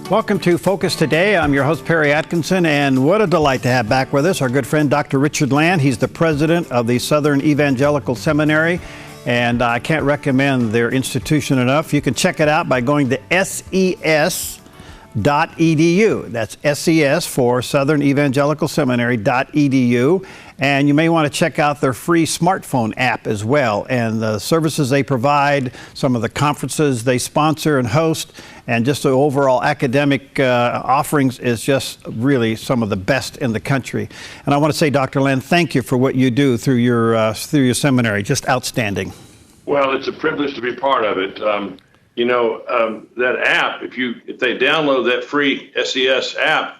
Welcome to Focus Today. I'm your host, Perry Atkinson, and what a delight to have back with us our good friend, Dr. Richard Land. He's the president of the Southern Evangelical Seminary, and I can't recommend their institution enough. You can check it out by going to ses.edu. That's SES for Southern Evangelical Seminary.edu. And you may want to check out their free smartphone app as well, and the services they provide, some of the conferences they sponsor and host, and just the overall academic offerings is just really some of the best in the country. And I want to say, Dr. Land, thank you for what you do through your seminary. Just outstanding. Well, it's a privilege to be part of it. That app, if they download that free SES app,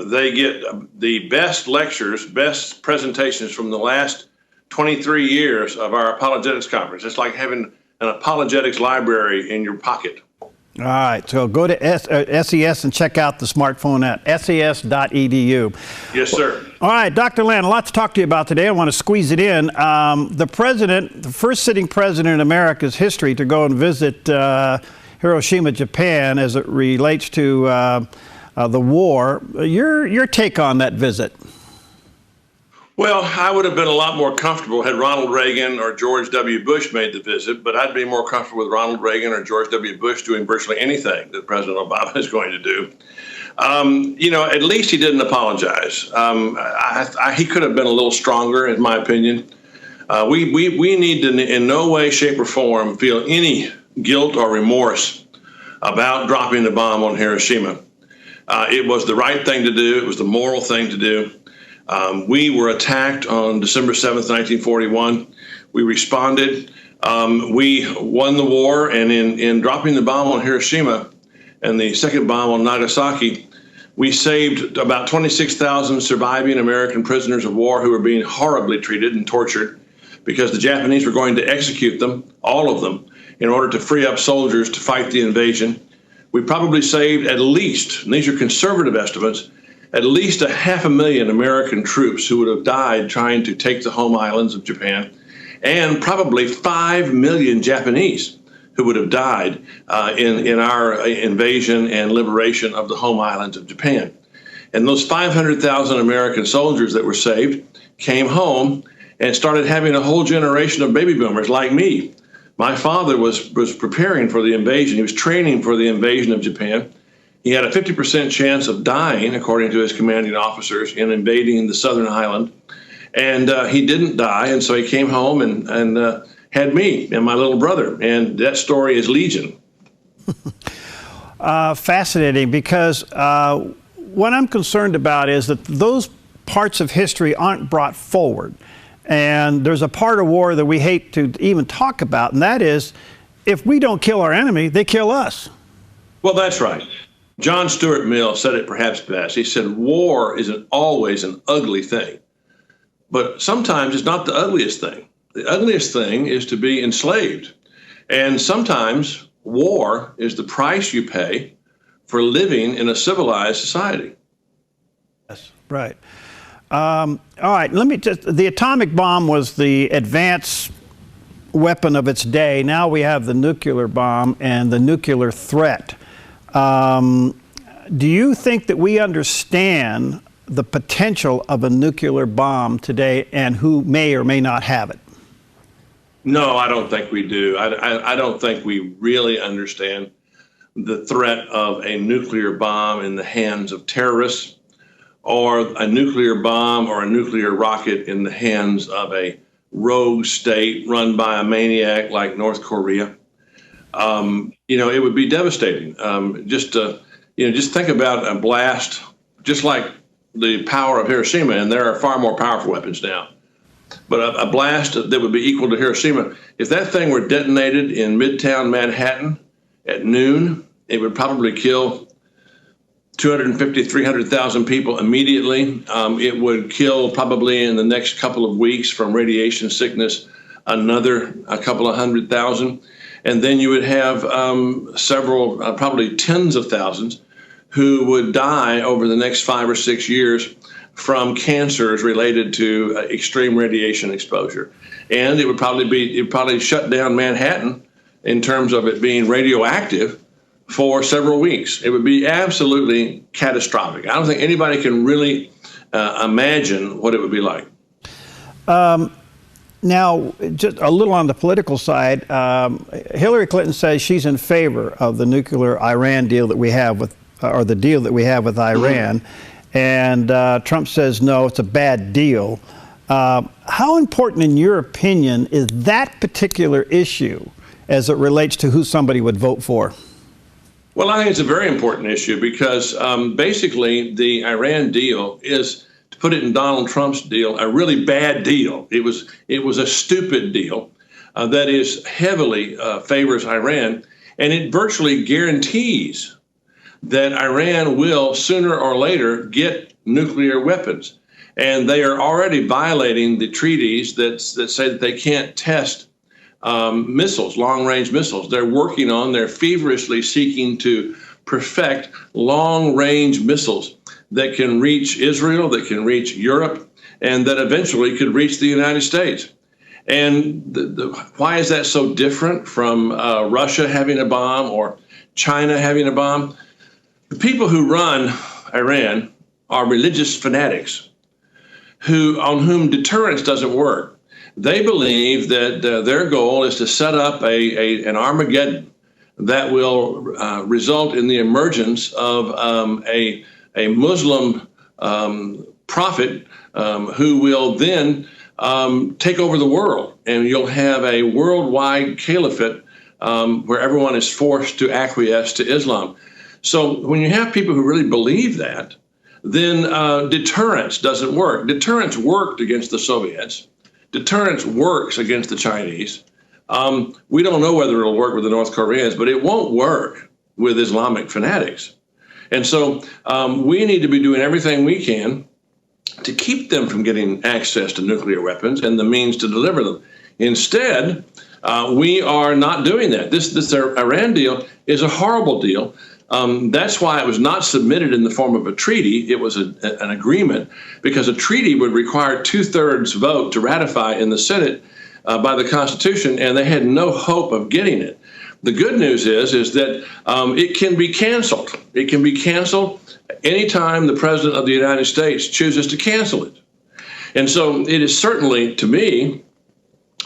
they get the best lectures, best presentations from the last 23 years of our apologetics conference. It's like having an apologetics library in your pocket. All right, so go to SES and check out the smartphone app, ses.edu. Yes, sir. All right, Dr. Land, a lot to talk to you about today. I want to squeeze it in. The first sitting president in America's history to go and visit Hiroshima, Japan, as it relates to the war. Your take on that visit? Well, I would have been a lot more comfortable had Ronald Reagan or George W. Bush made the visit, but I'd be more comfortable with Ronald Reagan or George W. Bush doing virtually anything that President Obama is going to do. At least he didn't apologize. He could have been a little stronger, in my opinion. We need to, in no way, shape, or form, feel any guilt or remorse about dropping the bomb on Hiroshima. It was the right thing to do. It was the moral thing to do. We were attacked on December 7th, 1941. We responded. We won the war, and in dropping the bomb on Hiroshima and the second bomb on Nagasaki, we saved about 26,000 surviving American prisoners of war who were being horribly treated and tortured because the Japanese were going to execute them, all of them, in order to free up soldiers to fight the invasion. We probably saved at least, and these are conservative estimates, at least 500,000 American troops who would have died trying to take the home islands of Japan, and probably 5 million Japanese who would have died in our invasion and liberation of the home islands of Japan. And those 500,000 American soldiers that were saved came home and started having a whole generation of baby boomers like me. My father was preparing for the invasion. He was training for the invasion of Japan. He had a 50% chance of dying, according to his commanding officers, in invading the southern island. And he didn't die, and so he came home and had me and my little brother. And that story is legion. Fascinating, because what I'm concerned about is that those parts of history aren't brought forward. And there's a part of war that we hate to even talk about, and that is, if we don't kill our enemy, they kill us. Well, that's right. John Stuart Mill said it perhaps best. He said, war isn't always an ugly thing, but sometimes it's not the ugliest thing. The ugliest thing is to be enslaved. And sometimes war is the price you pay for living in a civilized society. Yes, right. All right, the atomic bomb was the advanced weapon of its day. Now we have the nuclear bomb and the nuclear threat. Do you think that we understand the potential of a nuclear bomb today and who may or may not have it? No, I don't think we do. I don't think we really understand the threat of a nuclear bomb in the hands of terrorists, or a nuclear bomb or a nuclear rocket in the hands of a rogue state run by a maniac like North Korea. It would be devastating. Just think about a blast, just like the power of Hiroshima, and there are far more powerful weapons now. But a blast that would be equal to Hiroshima, if that thing were detonated in Midtown Manhattan at noon, it would probably kill 250, 300,000 people immediately. It would kill probably in the next couple of weeks from radiation sickness a couple of 100,000. And then you would have several, probably tens of thousands, who would die over the next 5 or 6 years from cancers related to extreme radiation exposure. And it would probably shut down Manhattan in terms of it being radioactive for several weeks. It would be absolutely catastrophic. I don't think anybody can really imagine what it would be like. Now, just a little on the political side, Hillary Clinton says she's in favor of the nuclear Iran deal that we have with, or the deal that we have with Iran, and Trump says no, it's a bad deal. How important, in your opinion, is that particular issue as it relates to who somebody would vote for? Well, I think it's a very important issue because basically the Iran deal is, to put it in Donald Trump's deal, a really bad deal. It was a stupid deal that is heavily favors Iran, and it virtually guarantees that Iran will sooner or later get nuclear weapons. And they are already violating the treaties that say that they can't test missiles, long-range missiles. They're feverishly seeking to perfect long-range missiles that can reach Israel, that can reach Europe, and that eventually could reach the United States. And why is that so different from Russia having a bomb or China having a bomb? The people who run Iran are religious fanatics on whom deterrence doesn't work. They believe that their goal is to set up an Armageddon that will result in the emergence of a Muslim prophet who will then take over the world, and you'll have a worldwide caliphate where everyone is forced to acquiesce to Islam. So when you have people who really believe that, then deterrence doesn't work. Deterrence worked against the Soviets. Deterrence works against the Chinese. We don't know whether it'll work with the North Koreans, but it won't work with Islamic fanatics. And so we need to be doing everything we can to keep them from getting access to nuclear weapons and the means to deliver them. Instead, we are not doing that. This Iran deal is a horrible deal. That's why it was not submitted in the form of a treaty. It was an agreement, because a treaty would require 2/3 vote to ratify in the Senate by the Constitution, and they had no hope of getting it. The good news is that it can be canceled. It can be canceled anytime the President of the United States chooses to cancel it. And so it is certainly, to me,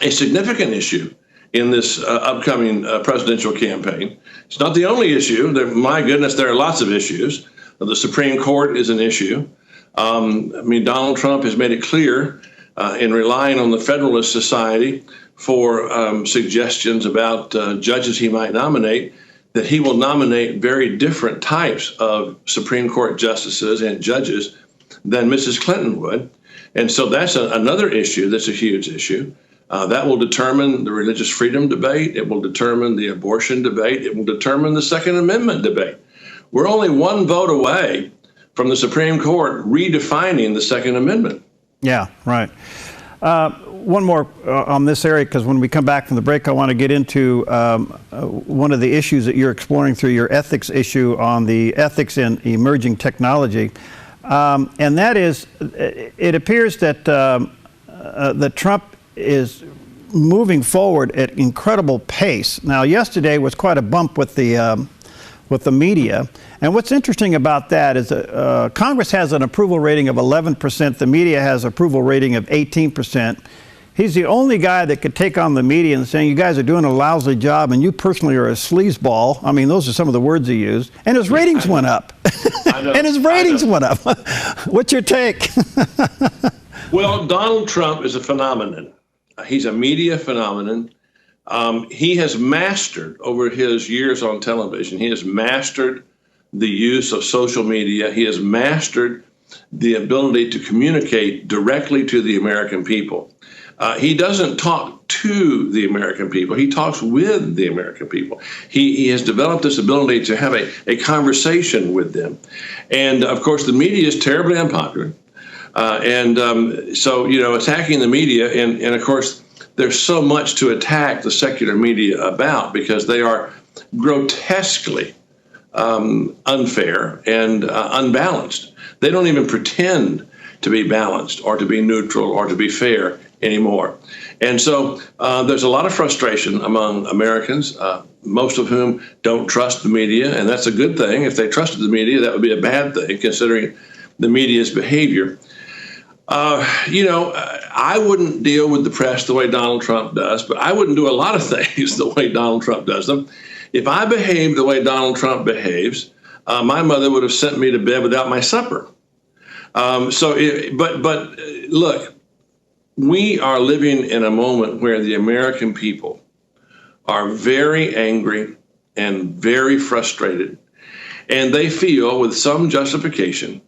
a significant issue in this upcoming presidential campaign. It's not the only issue. My goodness, there are lots of issues. The Supreme Court is an issue. Donald Trump has made it clear in relying on the Federalist Society for suggestions about judges he might nominate, that he will nominate very different types of Supreme Court justices and judges than Mrs. Clinton would. And so that's another issue that's a huge issue. That will determine the religious freedom debate. It will determine the abortion debate. It will determine the Second Amendment debate. We're only one vote away from the Supreme Court redefining the Second Amendment. Yeah, right. One more on this area, because when we come back from the break, I want to get into one of the issues that you're exploring through your ethics issue on the ethics in emerging technology. And that is, it appears that, that Trump is moving forward at incredible pace. Now, yesterday was quite a bump with the media. And what's interesting about that is that Congress has an approval rating of 11%. The media has approval rating of 18%. He's the only guy that could take on the media and saying, you guys are doing a lousy job and you personally are a sleazeball. I mean, those are some of the words he used. And his ratings went up. And his ratings went up. What's your take? Well, Donald Trump is a phenomenon. He's a media phenomenon. He has mastered, over his years on television, he has mastered the use of social media. He has mastered the ability to communicate directly to the American people. He doesn't talk to the American people. He talks with the American people. He has developed this ability to have a conversation with them. And, of course, the media is terribly unpopular. So, you know, attacking the media, and of course, there's so much to attack the secular media about, because they are grotesquely unfair and unbalanced. They don't even pretend to be balanced or to be neutral or to be fair anymore. And so there's a lot of frustration among Americans, most of whom don't trust the media, and that's a good thing. If they trusted the media, that would be a bad thing, considering the media's behavior. I wouldn't deal with the press the way Donald Trump does, but I wouldn't do a lot of things the way Donald Trump does them. If I behaved the way Donald Trump behaves, my mother would have sent me to bed without my supper. But look, we are living in a moment where the American people are very angry and very frustrated, and they feel with some justification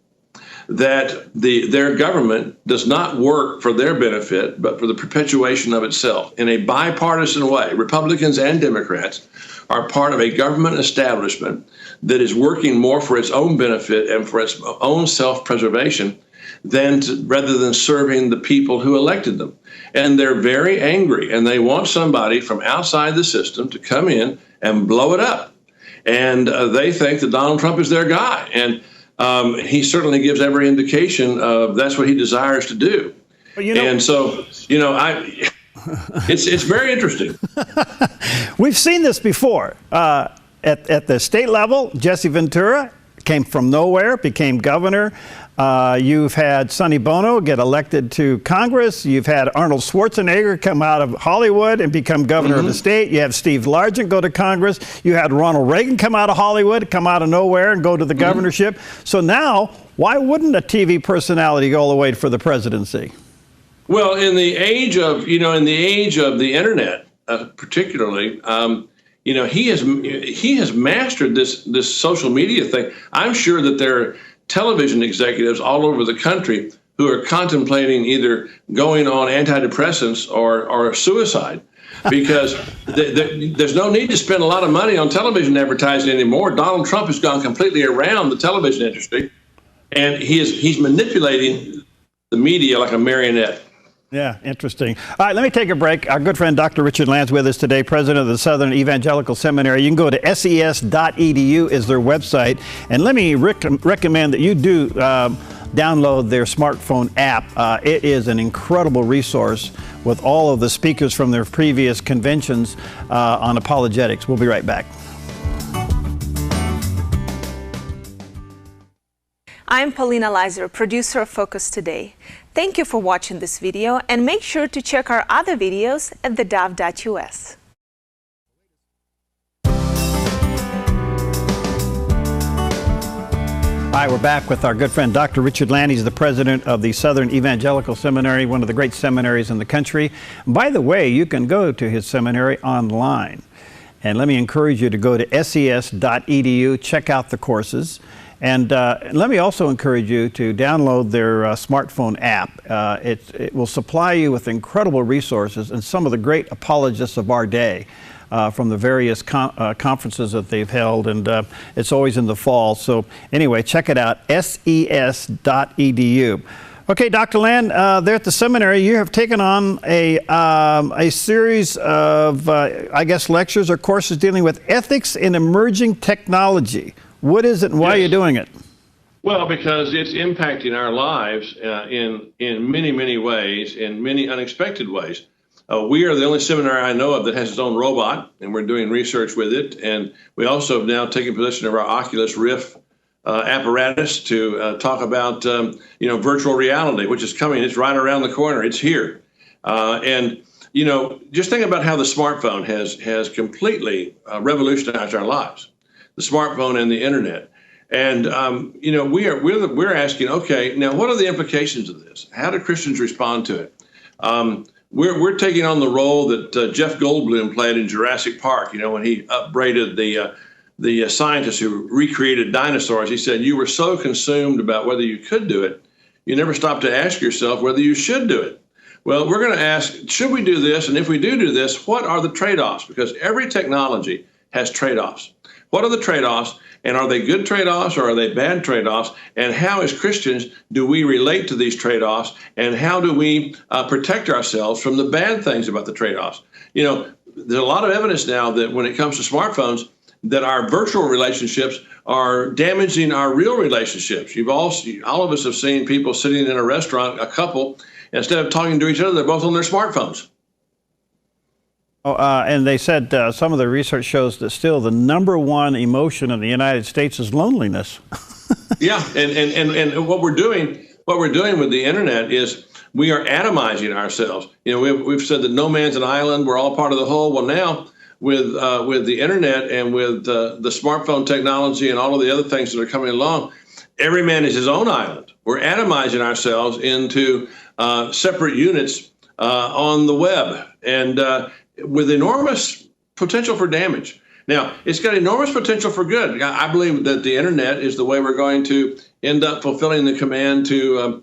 that their government does not work for their benefit, but for the perpetuation of itself in a bipartisan way. Republicans and Democrats are part of a government establishment that is working more for its own benefit and for its own self-preservation rather than serving the people who elected them. And they're very angry, and they want somebody from outside the system to come in and blow it up. And they think that Donald Trump is their guy. And he certainly gives every indication of that's what he desires to do. And so, it's very interesting. We've seen this before. At the state level, Jesse Ventura came from nowhere, became governor. You've had Sonny Bono get elected to Congress. You've had Arnold Schwarzenegger come out of Hollywood and become governor of the state. You have Steve Largent go to Congress. You had Ronald Reagan come out of Hollywood, come out of nowhere and go to the governorship. So now, why wouldn't a TV personality go all the way for the presidency? Well, in the age of, the internet, particularly, he has mastered this social media thing. I'm sure that there are television executives all over the country who are contemplating either going on antidepressants or suicide, because there's no need to spend a lot of money on television advertising anymore. Donald Trump has gone completely around the television industry, and he's manipulating the media like a marionette. Yeah, interesting. All right, let me take a break. Our good friend Dr. Richard Land's with us today, president of the Southern Evangelical Seminary. You can go to ses.edu is their website. And let me recommend that you do download their smartphone app. It is an incredible resource with all of the speakers from their previous conventions on apologetics. We'll be right back. I'm Paulina Leiser, producer of Focus Today. Thank you for watching this video, and make sure to check our other videos at theDove.us. Hi, we're back with our good friend Dr. Richard Land. He's the president of the Southern Evangelical Seminary, one of the great seminaries in the country. By the way, you can go to his seminary online. And let me encourage you to go to ses.edu, check out the courses. And let me also encourage you to download their smartphone app. It will supply you with incredible resources and some of the great apologists of our day from the various conferences that they've held, and it's always in the fall. So anyway, check it out, ses.edu. Okay, Dr. Land, there at the seminary, you have taken on a series of, I guess, lectures or courses dealing with ethics in emerging technology. What is it and why are you doing it? Well, because it's impacting our lives in many, many ways, in many unexpected ways. We are the only seminary I know of that has its own robot, and we're doing research with it. And we also have now taken possession of our Oculus Rift apparatus to talk about, virtual reality, which is coming. It's right around the corner. It's here. Just think about how the smartphone has completely revolutionized our lives. The smartphone and the internet. And, we're asking, okay, now what are the implications of this? How do Christians respond to it? We're taking on the role that Jeff Goldblum played in Jurassic Park, when he upbraided the scientists who recreated dinosaurs. He said, you were so consumed about whether you could do it, you never stopped to ask yourself whether you should do it. Well, we're going to ask, should we do this? And if we do this, what are the trade-offs? Because every technology has trade-offs. What are the trade-offs, and are they good trade-offs or are they bad trade-offs? And how, as Christians, do we relate to these trade-offs, and how do we protect ourselves from the bad things about the trade-offs? There's a lot of evidence now that when it comes to smartphones, that our virtual relationships are damaging our real relationships. All of us have seen people sitting in a restaurant, a couple, instead of talking to each other, they're both on their smartphones. And they said some of the research shows that still the #1 emotion in the United States is loneliness. Yeah, and what we're doing with the internet is we are atomizing ourselves. You know, we've said that no man's an island, we're all part of the whole. Well, now with the internet and with the smartphone technology and all of the other things that are coming along, every man is his own island. We're atomizing ourselves into separate units on the web, and with enormous potential for damage. Now, it's got enormous potential for good. I believe that the internet is the way we're going to end up fulfilling the command to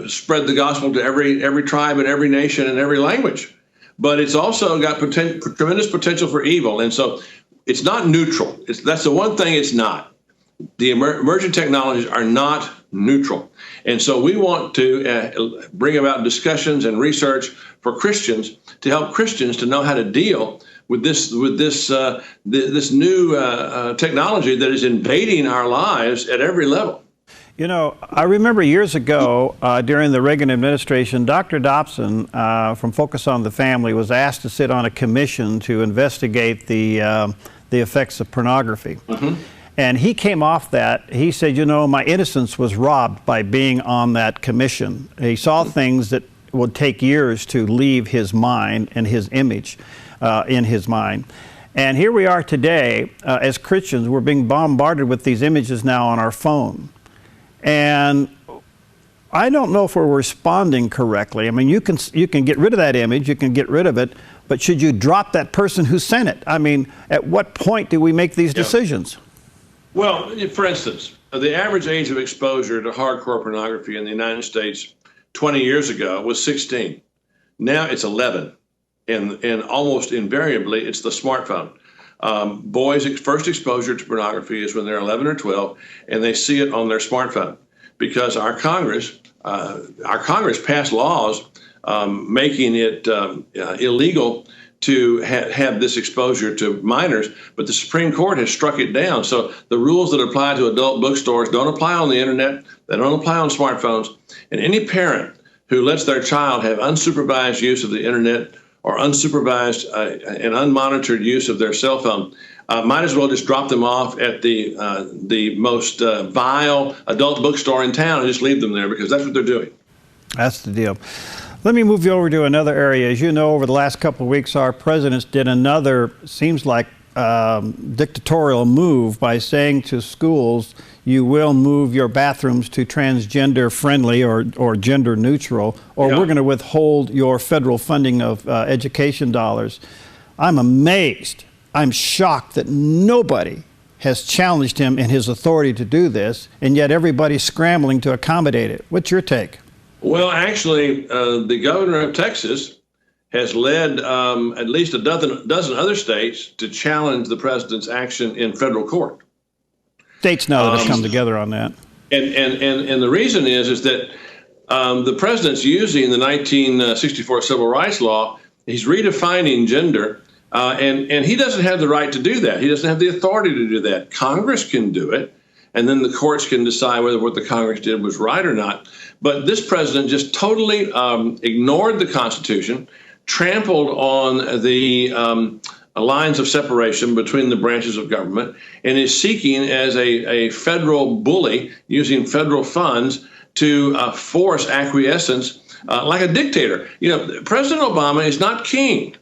spread the gospel to every tribe and every nation and every language. But it's also got tremendous potential for evil. And so it's not neutral. That's the one thing it's not. The emerging technologies are not neutral. And so we want to bring about discussions and research for Christians to help Christians to know how to deal with this new technology that is invading our lives at every level. You know, I remember years ago during the Reagan administration, Dr. Dobson from Focus on the Family was asked to sit on a commission to investigate the effects of pornography. Mm-hmm. And he came off that. He said, you know, my innocence was robbed by being on that commission. He saw things that would take years to leave his mind and his image in his mind. And here we are today as Christians. We're being bombarded with these images now on our phone. And I don't know if we're responding correctly. I mean, you can get rid of that image, you can get rid of it, but should you drop that person who sent it? I mean, at what point do we make these decisions? Well, for instance, the average age of exposure to hardcore pornography in the United States 20 years ago was 16. Now it's 11. And almost invariably, it's the smartphone. Boys' first exposure to pornography is when they're 11 or 12, and they see it on their smartphone because our Congress passed laws making it illegal to have this exposure to minors, but the Supreme Court has struck it down. So the rules that apply to adult bookstores don't apply on the internet, they don't apply on smartphones, and any parent who lets their child have unsupervised use of the internet or unsupervised and unmonitored use of their cell phone might as well just drop them off at the most vile adult bookstore in town and just leave them there, because that's what they're doing. That's the deal. Let me move you over to another area. As you know, over the last couple of weeks, our presidents did another, seems like, dictatorial move by saying to schools, you will move your bathrooms to transgender friendly or gender neutral, or we're going to withhold your federal funding of education dollars. I'm amazed. I'm shocked that nobody has challenged him in his authority to do this, and yet everybody's scrambling to accommodate it. What's your take? Well, actually, the governor of Texas has led at least a dozen other states to challenge the president's action in federal court. States now have come together on that. And the reason is that the president's using the 1964 Civil Rights Law. He's redefining gender, and he doesn't have the right to do that. He doesn't have the authority to do that. Congress can do it, and then the courts can decide whether what the Congress did was right or not. But this president just totally ignored the Constitution, trampled on the lines of separation between the branches of government, and is seeking as a federal bully, using federal funds to force acquiescence like a dictator. You know, President Obama is not king.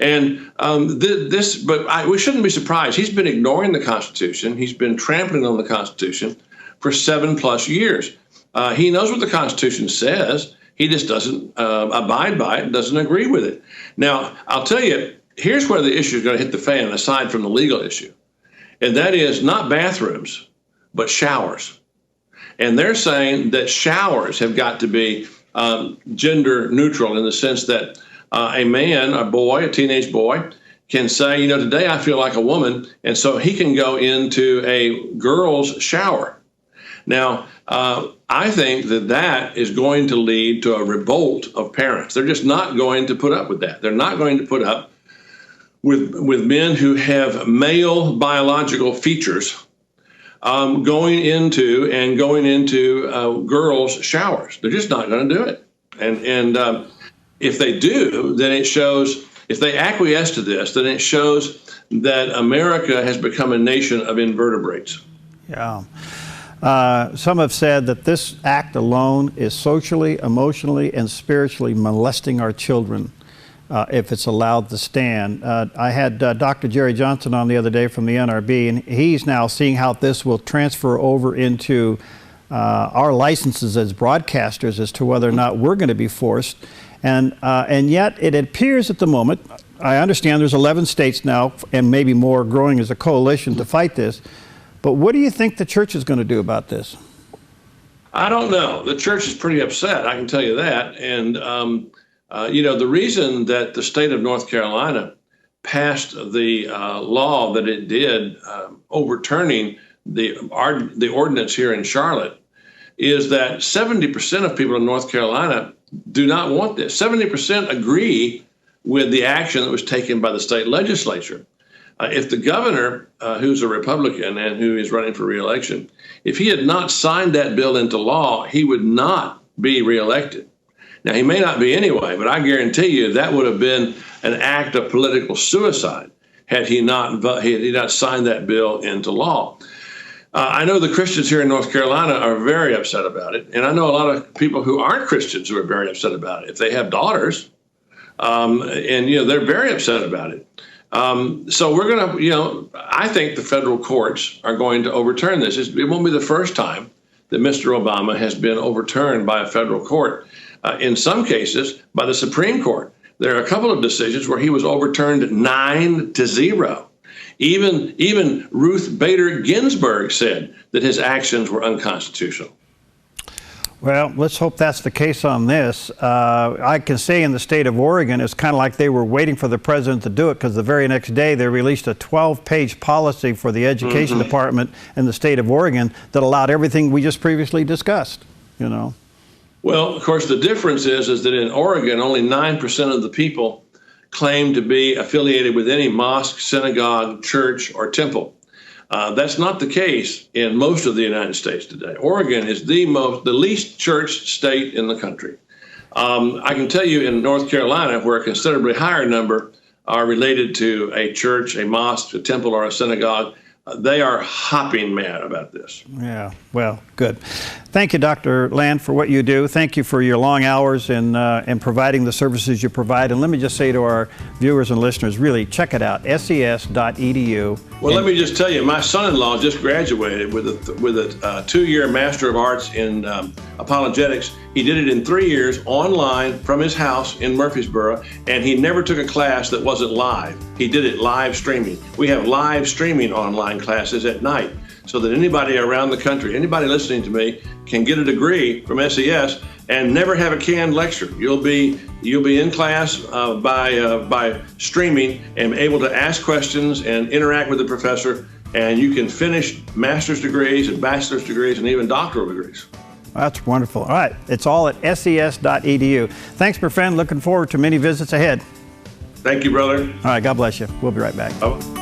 And we shouldn't be surprised. He's been ignoring the Constitution. He's been trampling on the Constitution for 7+ years. He knows what the Constitution says. He just doesn't abide by it, doesn't agree with it. Now, I'll tell you, here's where the issue is going to hit the fan, aside from the legal issue. And that is not bathrooms, but showers. And they're saying that showers have got to be gender neutral, in the sense that a man, a boy, a teenage boy, can say, you know, today I feel like a woman, and so he can go into a girl's shower. Now, I think that is going to lead to a revolt of parents. They're just not going to put up with that. They're not going to put up with men who have male biological features going into girls' showers. They're just not going to do it. And if they do, then it shows, if they acquiesce to this, then it shows that America has become a nation of invertebrates. Yeah. Some have said that this act alone is socially, emotionally, and spiritually molesting our children if it's allowed to stand. I had Dr. Jerry Johnson on the other day from the NRB, and he's now seeing how this will transfer over into our licenses as broadcasters as to whether or not we're going to be forced. And yet it appears at the moment, I understand there's 11 states now, and maybe more, growing as a coalition to fight this. But what do you think the church is going to do about this? I don't know. The church is pretty upset, I can tell you that. And, you know, the reason that the state of North Carolina passed the law that it did, overturning the ordinance here in Charlotte, is that 70% of people in North Carolina do not want this. 70% agree with the action that was taken by the state legislature. If the governor, who's a Republican and who is running for re-election, if he had not signed that bill into law, he would not be re-elected. Now, he may not be anyway, but I guarantee you that would have been an act of political suicide had he not signed that bill into law. I know the Christians here in North Carolina are very upset about it, and I know a lot of people who aren't Christians who are very upset about it. If they have daughters, and you know, they're very upset about it. So we're going to, you know, I think the federal courts are going to overturn this. It won't be the first time that Mr. Obama has been overturned by a federal court. In some cases, by the Supreme Court. There are a couple of decisions where he was overturned 9-0. Even Ruth Bader Ginsburg said that his actions were unconstitutional. Well, let's hope that's the case on this. I can say in the state of Oregon, it's kind of like they were waiting for the president to do it, because the very next day they released a 12-page policy for the education department in the state of Oregon that allowed everything we just previously discussed, you know. Well, of course, the difference is that in Oregon, only 9% of the people claim to be affiliated with any mosque, synagogue, church, or temple. That's not the case in most of the United States today. Oregon is the least church state in the country. I can tell you in North Carolina, where a considerably higher number are related to a church, a mosque, a temple, or a synagogue, they are hopping mad about this. Yeah, well, good. Thank you, Dr. Land, for what you do. Thank you for your long hours in providing the services you provide. And let me just say to our viewers and listeners, really, check it out, ses.edu. Well, let me just tell you, my son-in-law just graduated with a 2-year Master of Arts in apologetics. He did it in 3 years online from his house in Murfreesboro, and he never took a class that wasn't live. He did it live streaming. We have live streaming online classes at night so that anybody around the country, anybody listening to me, can get a degree from SES and never have a canned lecture. You'll be in class by streaming and able to ask questions and interact with the professor, and you can finish master's degrees and bachelor's degrees and even doctoral degrees. That's wonderful. All right, it's all at ses.edu. Thanks, my friend. Looking forward to many visits ahead. Thank you, brother. All right, God bless you. We'll be right back. Oh.